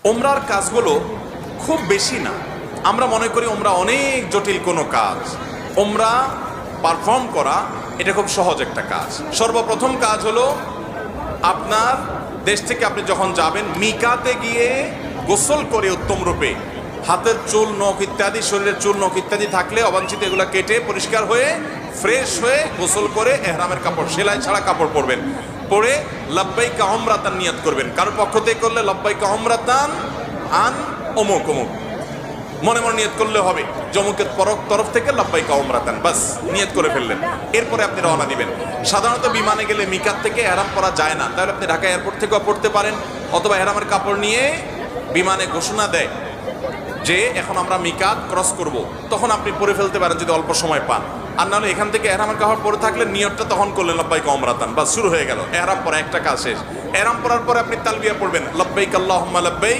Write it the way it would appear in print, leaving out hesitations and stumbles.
ওমরার কাজগুলো খুব বেশি না। আমরা মনে করি ওমরা অনেক জটিল কোনো কাজ। ওমরা পারফর্ম করা এটা খুব সহজ একটা কাজ। সর্বপ্রথম কাজ হলো আপনার দেশ থেকে আপনি যখন যাবেন মিকাতে গিয়ে গোসল করে উত্তম রূপে হাতের চুল নখ ইত্যাদি, শরীরের চুল নখ ইত্যাদি থাকলে অবাঞ্ছিত এগুলো কেটে পরিষ্কার হয়ে ফ্রেশ হয়ে গোসল করে এহরামের কাপড়, সেলাই ছাড়া কাপড় পরবেন, পরে লাব্বাইকা উমরাতান নিয়ত করবেন। কারোর পক্ষ থেকে করলে লাব্বাইকা উমরাতান আন অমুক অমুক মনে মনে নিয়ত করলে হবে। জমুকের তরফ থেকে লাব্বাইকা উমরাতান, বাস নিয়ত করে ফেললেন। এরপরে আপনি রওনা দিবেন। সাধারণত বিমানে গেলে মিকাত থেকে এহরাম পরা যায় না, তাহলে আপনি ঢাকা এয়ারপোর্ট থেকেও পড়তে পারেন, অথবা এহরামের কাপড় নিয়ে বিমানে ঘোষণা দেয় যে এখন আমরা মিকাত ক্রস করব, তখন আপনি পরে ফেলতে পারেন যদি অল্প সময় পান। আর নাহলে এখান থেকে এহরামের কাপড় পরে থাকলে নিয়তটা তখন করলেন লাব্বাইকা উমরাতান, বাস শুরু হয়ে গেল। এহরাম পরা একটা কাজ শেষ। এহরাম পরার পরে আপনি তালবিয়া পড়বেন, লাব্বাইক আল্লাহুম্মা লাব্বাইক।